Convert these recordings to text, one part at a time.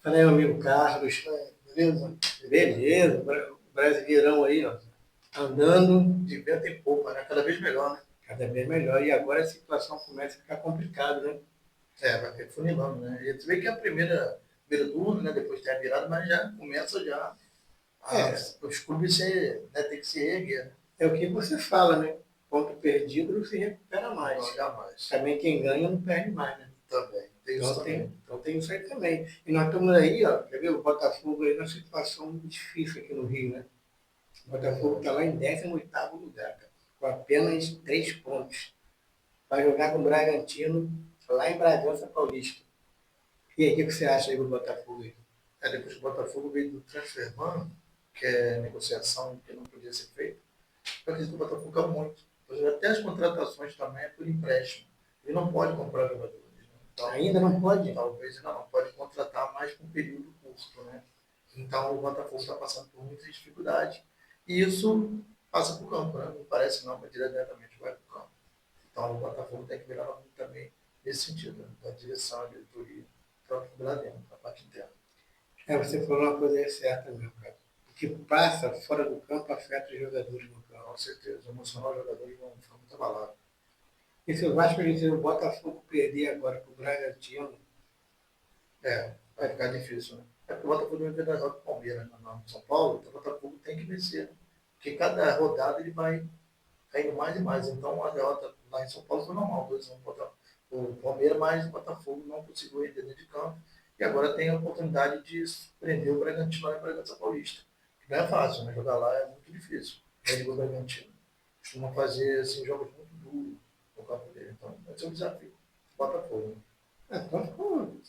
Fala aí, meu amigo Carlos. Beleza? Beleza, brasileirão aí, ó, andando De vento em popa, né? Cada vez melhor, né? cada vez melhor. E agora a situação começa a ficar complicada, né? É, vai ter funilando, né? E tu vê que é a primeiro turno, né? Depois tem a virada, mas já começa já É, os clubes se, né, tem que se erguer, né? é o que você fala, né? Ponto perdido não se recupera Não, mais. jamais. Também quem ganha não perde mais, né? Também, tem isso também. Então tem isso aí também. E nós estamos aí, ó, quer ver o Botafogo aí numa situação difícil aqui no Rio, né? O Botafogo está lá em 18º lugar, cara, com apenas 3 pontos. Vai jogar com o Bragantino lá em Bragança Paulista. E aí, o que você acha aí do Botafogo aí? É, depois que o Botafogo veio do transfer que é negociação que não podia ser feita, eu acredito que o Botafogo caiu muito. Até as contratações também é por empréstimo. Ele não pode comprar jogadores, né? Então, Ainda não pode? talvez não pode contratar mais por um período curto, né? Então o Botafogo está passando por muitas dificuldades e isso passa para o campo, né? Não parece não, mas diretamente vai para o campo. Então o Botafogo tem que virar muito também nesse sentido, né? Da direção, da diretoria, para lá dentro, para a parte interna. É, você falou uma coisa aí certa mesmo, cara. O que passa fora do campo afeta os jogadores no campo. Com certeza, o emocional dos jogadores vão ficar muito abalado. E se o Vasco dizer o Botafogo perder agora para o Bragantino, É, vai ficar difícil, né? É porque o Botafogo vai ver da derrota do Palmeiras né? No São Paulo, então o Botafogo tem que vencer. Né? Porque cada rodada ele vai caindo mais e mais. Então a derrota lá em São Paulo foi normal, 2-1 contra o Palmeiras, mas o Botafogo não conseguiu entrar dentro de campo. E agora tem a oportunidade de surpreender o Bragantino lá em Bragança Paulista. Que não é fácil, né? Jogar lá é muito difícil. Red Bull Bragantino. Costuma fazer assim, jogos muito duros no campo dele. Então vai ser um desafio. Botafogo. Né? então ficou,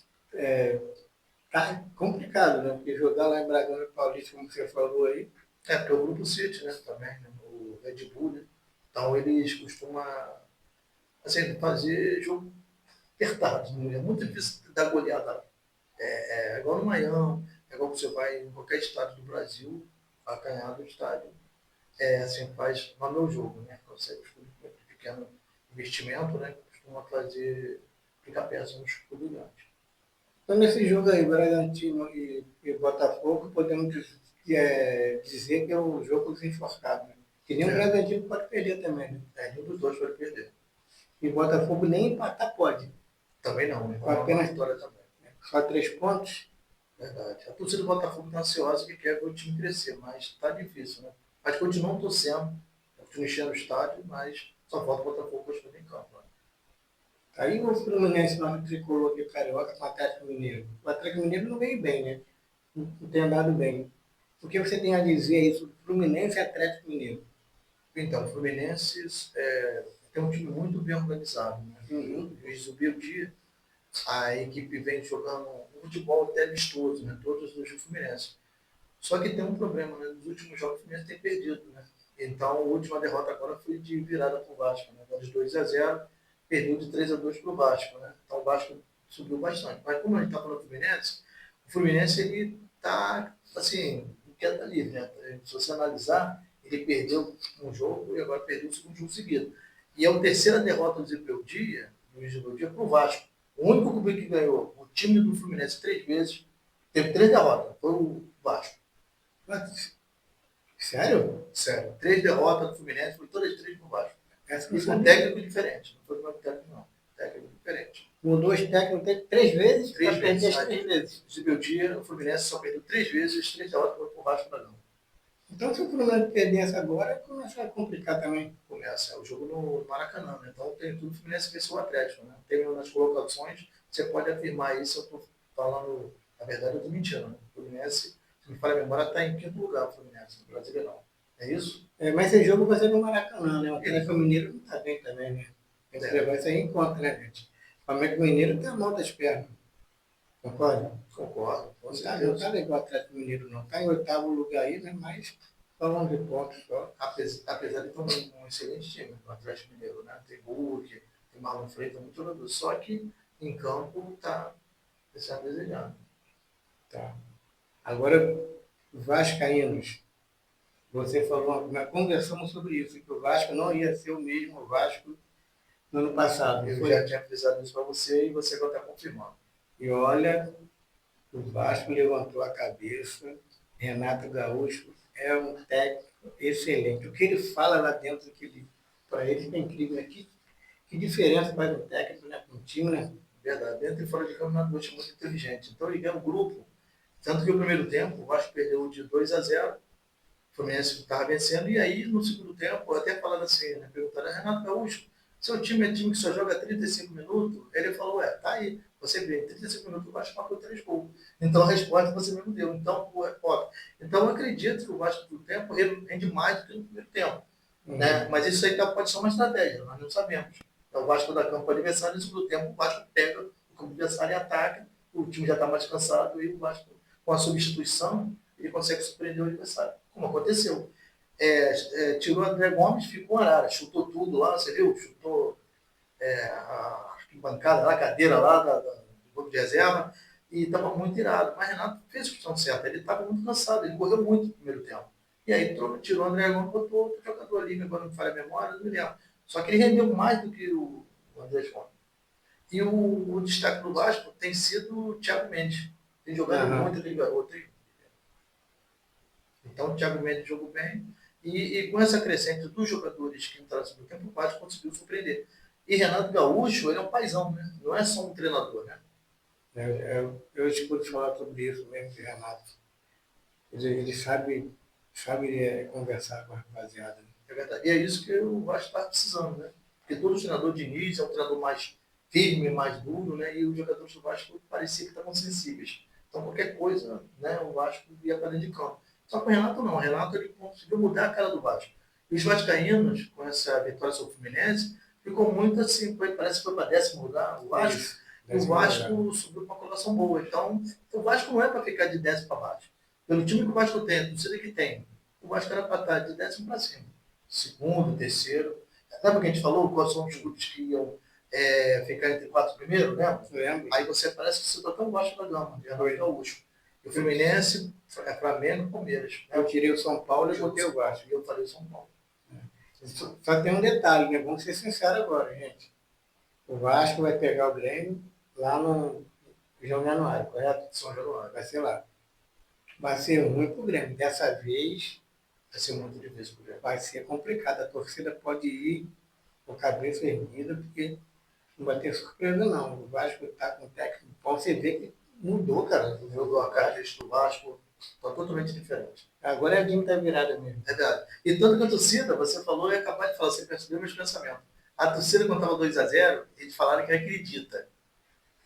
tá complicado, né? Porque jogar lá em Bragança Paulista, como você falou aí, É, porque o Grupo City, né, também, né, o Red Bull, né? Então eles costumam assim, fazer jogo apertado. Né? É muito difícil dar goleada. É igual no Maião, é igual você vai em qualquer estádio do Brasil, acanhado do estádio, assim, faz no meu jogo, né? Você costuma com pequeno investimento, né? Costuma fazer, ficar peça nos clubes grandes. então nesse jogo aí, Bragantino e Botafogo, podemos dizer que é um jogo desenforcado, né? Que nem o É, Bragantino pode perder também, né? nenhum dos dois pode perder. E o Botafogo nem empatar pode. Também não, né? Com Uma apenas vitória também. só 3 pontos. Verdade. A torcida do Botafogo está ansiosa que quer ver o time crescer, mas está difícil, né? Mas continuam torcendo, continuam enchendo o estádio, mas só falta o Botafogo para subir em campo. Né? Aí o Fluminense, nosso tricolor aqui, carioca, com o Atlético Mineiro. O Atlético Mineiro não veio bem, né? Não tem andado bem. O que você tem a dizer aí sobre Fluminense e Atlético Mineiro? Então, o Fluminense tem um time muito bem organizado. Né? Uhum. O subiu o dia, a equipe vem jogando um futebol até vistoso, né? Todos os Fluminense. Só que tem um problema, né? Nos últimos jogos o Fluminense tem perdido, né? Então, a última derrota agora foi de virada para o Vasco, né? Agora de 2-0, perdeu de 3-2 para o Vasco, né? Então, o Vasco subiu bastante. Mas como a gente está falando do Fluminense, o Fluminense, ele está, assim, em queda livre, né? Se você analisar, ele perdeu um jogo e agora perdeu o segundo jogo seguido. E é a terceira derrota do Zibeldia, para o Vasco. O único clube que ganhou o time do Fluminense 3 vezes, teve 3 derrotas, foi o Vasco. Mas, sério? Sério. 3 derrotas do Fluminense, foi todas 3 no Vasco. Essa eu não E com sabia. técnico diferente. Não foi o mesmo técnico, não. Técnico diferente. Mudou os técnicos tem 3 vezes para Três perder vezes. as 3 vezes. Zibeldia, o Fluminense só perdeu 3 vezes, as 3 derrotas foram pro Vasco da Gama. Então, se o Fluminense perder essa agora, começa a complicar também. Começa. É o jogo no Maracanã, né? Então tem tudo o Fluminense venceu o Atlético, né? Terminando nas colocações, você pode afirmar isso, eu estou falando, na verdade eu estou mentindo, né? O Fluminense, se me falha a memória, está em quinto lugar o Fluminense, no Brasileirão. É isso? É, mas esse jogo vai ser no Maracanã, né? O Atlético Isso. Mineiro não está bem também, né? Tem que É, levar isso aí em conta, né, gente? O América Mineiro tem a mão das pernas, concorda? concordo, com Não tá certeza. legal o Atlético Mineiro, não. Está em 8º lugar aí, né? Mas só 11 pontos só. Apesar de ter um excelente time, o Atlético Mineiro, né? Tem Hulk, tem Marlon Freitas, muito jogador. Só que em campo está deixando a desejar. Tá. Agora, Vascaínos. Você falou, nós conversamos sobre isso, que o Vasco não ia ser o mesmo Vasco no ano passado. Eu já Foi. tinha avisado isso para você e você agora está confirmando. E olha, O Vasco levantou a cabeça. Renato Gaúcho é um técnico excelente. O que ele fala lá dentro, para ele é incrível. Né? Que diferença faz um técnico, né? Um time, né? Verdade. Dentro e fora de campo, o Renato Gaúcho é muito inteligente. Então ele ganha o grupo. Tanto que o primeiro tempo, o Vasco perdeu de 2-0. O Fluminense estava vencendo, e aí no segundo tempo, até falando assim, né, perguntaram, Renato Gaúcho, seu time é time que só joga 35 minutos? Ele falou, tá aí, você vê, em 35 minutos o Vasco marcou 3 gols. Então a resposta você mesmo deu. Então, então eu acredito que o Vasco do tempo rende mais do que no primeiro tempo. Né? Mas isso aí pode ser uma estratégia, nós não sabemos. Então o Vasco dá campo para o adversário, e no segundo tempo o Vasco pega o campo adversário e ataca, o time já está mais cansado, e o Vasco, com a substituição, ele consegue surpreender o adversário, como aconteceu. Tirou o André Gomes, ficou Arara, chutou tudo lá, você viu? Chutou a bancada, a cadeira lá do grupo de reserva, e estava muito irado. Mas Renato fez a questão certa, ele estava muito cansado, ele correu muito no primeiro tempo. E aí tirou o André Gomes, botou outro jogador ali, agora não me falha a memória, não me lembro. Só que ele rendeu mais do que o André Gomes. E o destaque do Vasco tem sido o Thiago Mendes. Tem jogado muito aquele garoto aí. Então o Thiago Mendes jogou bem. E com essa crescente dos jogadores que entraram no tempo, o Vasco conseguiu surpreender. E Renato Gaúcho, ele é um paizão, né? Não é só um treinador, né? Eu escuto falar sobre isso mesmo de Renato. Ele sabe conversar com a rapaziada. Né? É verdade. E é isso que o Vasco está precisando, né? Porque todo treinador de início é um treinador mais firme, mais duro, né? E os jogadores do Vasco parecia que estavam sensíveis. Então qualquer coisa, né? O Vasco ia para dentro de campo. Só que o Renato não. O Renato ele conseguiu mudar a cara do Vasco. E os vascaínos, com essa vitória sobre o Fluminense, ficou muito assim, parece que foi para 10º lugar o Vasco. Isso, E o Vasco subiu para uma colocação boa. Então, o Vasco não é para ficar de 10 para baixo. Pelo time que o Vasco tem, a torcida que tem, o Vasco era para estar de 10º para cima. Segundo, terceiro. Lembra que a gente falou quais são os clubes que iam ficar entre 4 primeiros, né? Lembro. Aí você parece que você está tão baixo da gama, já não é Gaúcho. E o Fluminense, Flamengo e Palmeiras. Eu tirei o São Paulo e botei o Vasco. E eu falei o São Paulo. Só tem um detalhe, né? Vamos ser sinceros agora, gente. O Vasco vai pegar o Grêmio lá no João Januário, correto? São Januário. Vai ser lá. Vai ser ruim para o Grêmio. Dessa vez vai ser muito difícil para o Grêmio. Vai ser complicado. A torcida pode ir com a cabeça erguida, porque não vai ter surpresa, não. O Vasco está com o técnico bom. Você vê que mudou, cara. O jogo, a característica do Vasco está totalmente diferente. Agora a time está virada mesmo. Verdade. E tanto que a torcida, você falou, é capaz de falar, você percebeu meus pensamentos. A torcida, quando estava 2-0, eles falaram que acredita.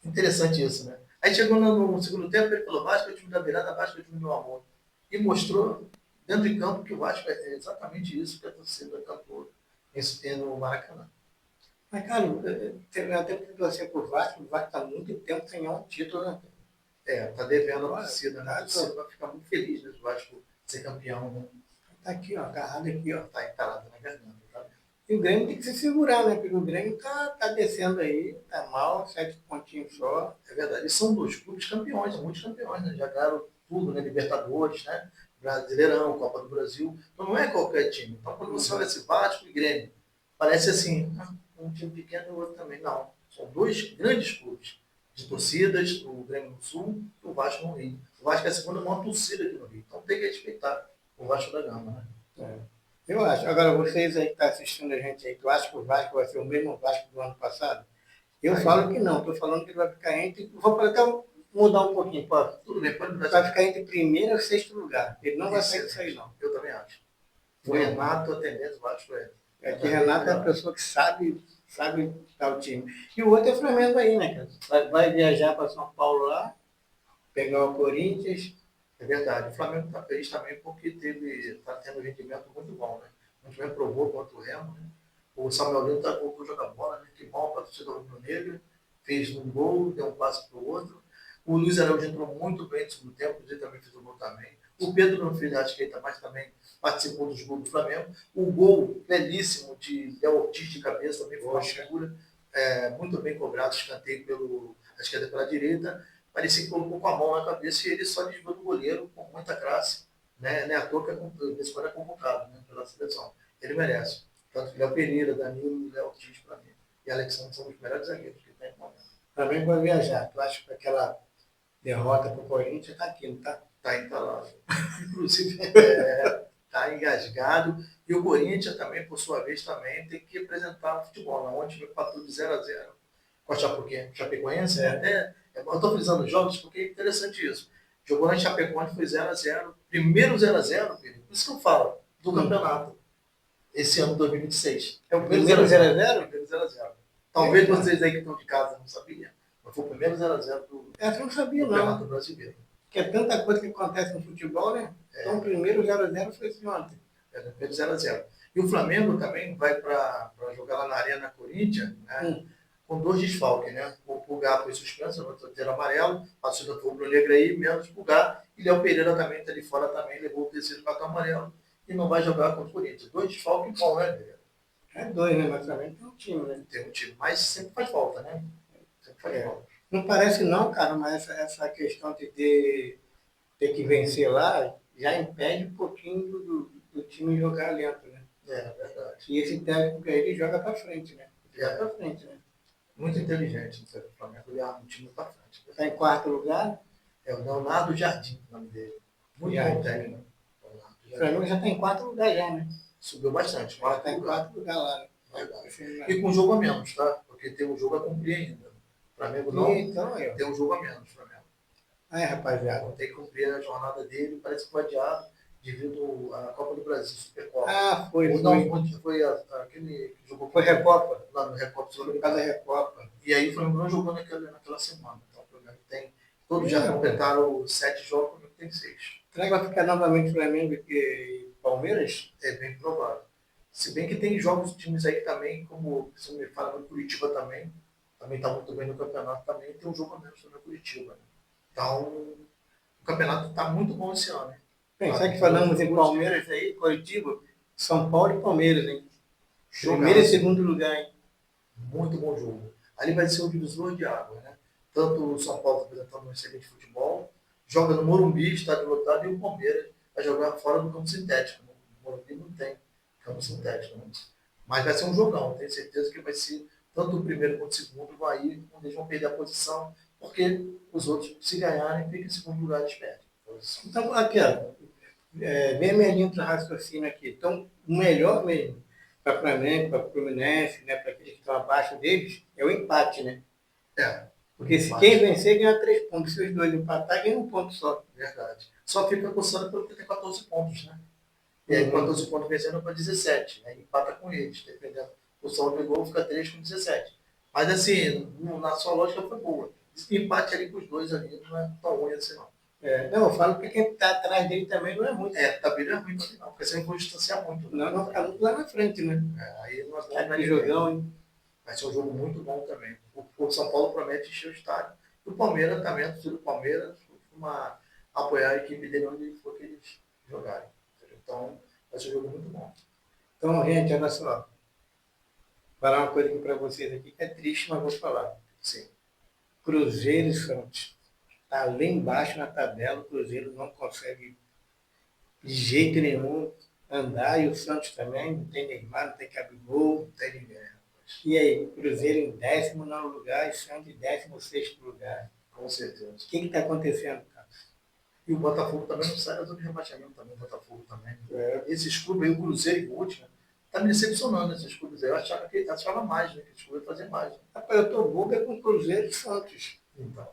Interessante isso, né? Aí chegou no segundo tempo, ele falou, Vasco é o time da virada, Vasco é o time do amor. E mostrou, dentro de campo, que o Vasco é exatamente isso que a torcida cantou no Maracanã. Mas, cara, até porque você por Vasco, o Vasco está muito tempo sem ganhar um título, né? Tá devendo a torcida, né? A torcida vai ficar muito feliz do Vasco ser campeão, né? Tá aqui, ó, agarrado aqui, ó. Tá entalado na garganta, tá? E o Grêmio tem que se segurar, né? Porque o Grêmio tá descendo aí, tá mal, 7 pontinhos só. É verdade. E são 2 clubes campeões, muitos campeões, né? Já ganharam tudo, né? Libertadores, né? Brasileirão, Copa do Brasil. Então não é qualquer time. Então quando você olha esse Vasco e Grêmio, parece assim, um time pequeno e o outro também. Não. São 2 grandes clubes de torcidas, o Grêmio no Sul e o Vasco no Rio. O Vasco é a segunda maior torcida aqui no Rio. Então tem que respeitar o Vasco da Gama, né? Eu acho. Agora, vocês aí que estão assistindo a gente aí, tu acha que o Vasco vai ser o mesmo Vasco do ano passado? Eu falo que não. Estou falando que ele vai ficar entre... Vou até mudar um pouquinho, pode? Tudo bem, pode mudar. Vai ficar entre primeiro e sexto lugar. Ele não vai sair disso aí, não. Eu também acho. O Renato, a tendência do Vasco que Renato é a pessoa que sabe dar o time. E o outro é o Flamengo aí, né, cara? Vai viajar para São Paulo lá, pegar o Corinthians. É verdade. O Flamengo está feliz também porque está tendo um rendimento muito bom, né? A gente provou contra o Remo, né? O Samuel Lino voltou a jogar bola, né? Que bom para a torcida rubro-negra. Fez um gol, deu um passe para o outro. O Luiz Araújo entrou muito bem no segundo tempo, ele também fez o gol também. O Pedro não fez a esquerda, mas também participou dos gols do Flamengo. O gol belíssimo de Léo Ortiz de cabeça também foi uma figura. Muito bem cobrado, escanteio a esquerda pela direita. Parecia que colocou com a mão na cabeça e ele só desviou do goleiro com muita classe. Né? Não é à toa que esse cara é convocado, né, pela seleção. Ele merece. Tanto que Léo Pereira, Danilo e Léo Ortiz para mim. E Alexandre são os melhores zagueiros que tem no momento. Também vai viajar. Tu acha que derrota para o Corinthians, está aqui, não está? Está entalado. Inclusive, está engasgado. E o Corinthians também, por sua vez, também tem que apresentar o futebol. Na ontem empatou de 0-0 com a Chapecoense. É. Até, eu estou frisando os jogos porque é interessante isso. Jogou na Chapecoense, foi 0-0. Primeiro 0-0, por isso que eu falo, do campeonato. Esse ano 2026. É o primeiro 0x0? Primeiro 0-0. Talvez vocês aí que estão de casa não sabiam, mas foi o primeiro 0-0 do Essa eu não sabia, Campeonato não. Brasileiro. Porque é tanta coisa que acontece no futebol, né? Então, o primeiro 0x0 foi esse ontem. É, primeiro 0-0. E o Flamengo também vai para jogar lá na Arena Corinthians, né? Com 2 desfalques, né? O Pulgar foi suspenso, no terceiro amarelo, passou do rubro negro aí, menos Pulgar. E Léo Pereira também está de fora também, levou o terceiro cartão amarelo e não vai jogar contra o Corinthians. 2 desfalques bom, né, Pereira? É 2, né? Mas também tem um time, né? Tem um time, mas sempre faz falta, né? Sempre faz falta. Não parece não, cara, mas essa questão de ter que vencer lá já impede um pouquinho do time jogar lento, né? É verdade. E esse técnico aí, ele joga para frente, né? Joga para frente, né? Muito inteligente o Flamengo, ele arma um time para frente. Está em quarto lugar. É o Leonardo Jardim, o nome dele. Muito bom técnico. O Flamengo já está em quarto lugar já, né? Subiu bastante. Ela está em quarto lugar lá, né? E com jogo a menos, tá? Porque tem um jogo a cumprir ainda. O Flamengo não então, tem um jogo a menos, Flamengo. Aí, rapaziada. Tem que cumprir a jornada dele, parece que foi adiado devido à Copa do Brasil, Supercopa. Ah, foi. Ou não, foi aquele que jogou. Foi Recopa. Lá no Recopa. Por causa da Recopa. E aí o Flamengo não jogou naquela semana. Então o Flamengo tem. Todos já completaram 7 jogos, o Flamengo tem 6. Será que vai ficar novamente Flamengo e Palmeiras? É bem provável. Se bem que tem jogos de times aí também, como você me fala, no Curitiba também está muito bem no campeonato também, tem um jogo a menos no Curitiba. Né? Então, o campeonato está muito bom esse ano. Hein? Bem, já que falamos em Palmeiras aí, Curitiba, São Paulo e Palmeiras, hein? Primeiro e segundo lugar, hein? Muito bom jogo. Ali vai ser o divisor de água, né? Tanto o São Paulo apresentando um excelente futebol, joga no Morumbi, estádio lotado, e o Palmeiras vai jogar fora do campo sintético. Né? O Morumbi não tem campo sintético. Né? Mas vai ser um jogão, tenho certeza que vai ser tanto o primeiro quanto o segundo, vai ir, onde eles vão perder a posição, porque os outros, se ganharem, ficam em segundo lugar, eles perdem. Então, aqui, ó, vem a minha linha de raciocínio aqui. Então, o melhor mesmo para o Flamengo, para o Fluminense, né, para aqueles que estão abaixo deles, é o empate, né? É. Porque se quem vencer ganha 3 pontos. Se os dois empatar, ganha 1 ponto só. Verdade. Só fica coçando porque tem 14 pontos, né? E aí 14 pontos vencendo para 17. Aí empata com eles, dependendo. O saldo de gol fica 3 com 17. Mas assim, na sua lógica foi boa. Esse empate ali com os dois ali não é tão ruim assim não. Não, eu falo que quem está atrás dele também não é muito. Também não é ruim assim não, porque você não vai distanciar muito. Não, não ficar muito lá na frente, né? Aí não é bom. Que jogão, hein? Vai ser um jogo muito bom também. O São Paulo promete encher o estádio. E o Palmeiras também, a torcida do Palmeiras, apoiar a equipe dele onde for que eles jogarem. Então, vai ser um jogo muito bom. Então, gente, olha só. Vou falar uma coisa aqui para vocês aqui que é triste, mas vou falar. Sim. Cruzeiro e Santos. Está lá embaixo na tabela, o Cruzeiro não consegue de jeito nenhum andar, e o Santos também, não tem Neymar, não tem Gabigol, não tem ninguém. E aí, Cruzeiro em 19º lugar e Santos em 16º lugar. Com certeza. O que está acontecendo, cara? E o Botafogo também não sai da zona de rebaixamento também, o Botafogo também. Esses clubes aí, o Cruzeiro e o último, tá me decepcionando esses clubes aí. Eu achava mais, né? Que eles clubes fazer mais. Né? Rapaz, eu tô bobo com o Cruzeiro e Santos. Então.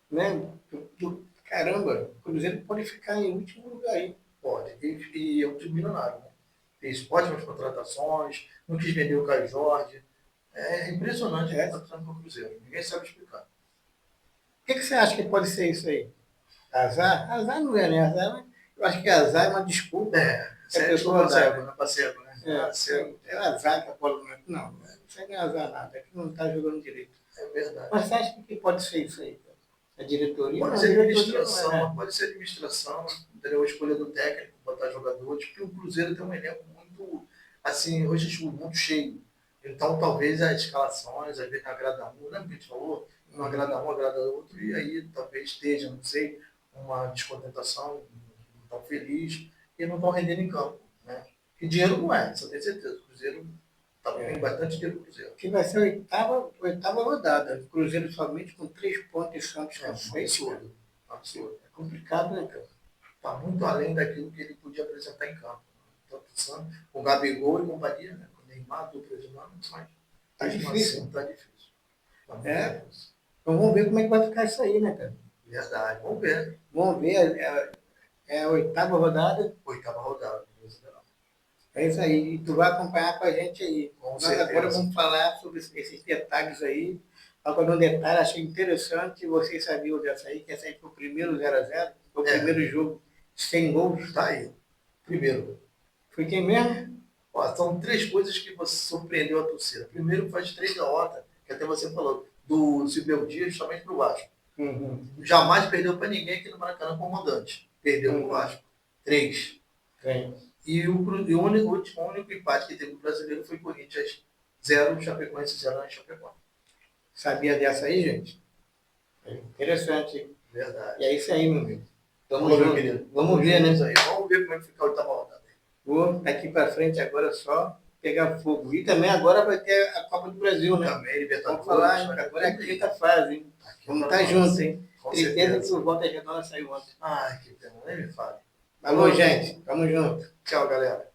Né? Caramba, o Cruzeiro pode ficar em último lugar aí. Pode. E é um time milionário, né? Fez ótimas contratações, não quis vender o Caio Jorge. É impressionante o que está fazendo com o Cruzeiro. Ninguém sabe explicar. O que você acha que pode ser isso aí? Azar? Azar não é, né? Azar, eu acho que azar é uma desculpa. É desculpa cego, né? Para cego, né? É azar que a bola não é. Não, isso aí não é azar nada. É que não está jogando direito. É verdade. Mas você acha que pode ser isso aí? A diretoria? Pode ser administração, pode ser administração, entendeu? A escolha do técnico, botar jogadores, porque o Cruzeiro tem um elenco muito, assim, hoje muito cheio. Então, talvez as escalações, às vezes não agrada um, lembra que a gente falou? Não agrada um, agrada outro, e aí talvez esteja, não sei, uma descontentação, não estão felizes, e não estão rendendo em campo. Né? E dinheiro não é, isso eu tenho certeza. O Cruzeiro Tá perdendo bastante dinheiro pro Cruzeiro. Que vai ser a oitava rodada. O Cruzeiro somente com 3 pontos e Santos É com um 6. absurdo. Absurdo. É complicado, né, cara? Tá muito além daquilo que ele podia apresentar em campo. Tô pensando com o Gabigol e companhia, né? Com o Neymar, dupla de nome, mas Tá mesmo difícil. assim, tá difícil. Tá muito É. difícil. Então vamos ver como é que vai ficar isso aí, né, cara? Verdade. Vamos ver. Vamos ver. É a oitava rodada. Oitava rodada do Brasileirão. É isso aí. E tu vai acompanhar com a gente aí. Com Nós certeza. agora vamos falar sobre esses detalhes aí. Agora, um detalhe, achei interessante, vocês sabiam dessa aí, que essa aí foi o primeiro 0x0, foi o primeiro jogo sem gols. Tá aí. Primeiro, Foi quem mesmo? ó, são 3 coisas que você surpreendeu a torcida. Primeiro, faz 3 derrotas, que até você falou, do Silvio Dias, justamente pro Vasco. Uhum. Jamais perdeu para ninguém aqui no Maracanã comandante. Perdeu pro Vasco. 3. Tem. E o único empate que teve no brasileiro foi Corinthians 0, Chapecoense 0 na Chapecó. Sabia dessa aí, gente? É interessante. Verdade. E é isso aí, meu amigo. Tamo Vamos ver, junto. querido. Vamos ver, né? Aí. Vamos ver como é que fica a oitava rodada. Vou daqui para frente agora só pegar fogo. E também agora vai ter a Copa do Brasil, né? Também, Libertadores. Vamos falar, hein? Agora é a quinta fase, hein? Vamos estar juntos, hein? Com Tristeza certeza. que o Volta Redonda saiu ontem. Ai, que pena, nem me fale. Alô, gente. Tamo junto. Tchau, galera.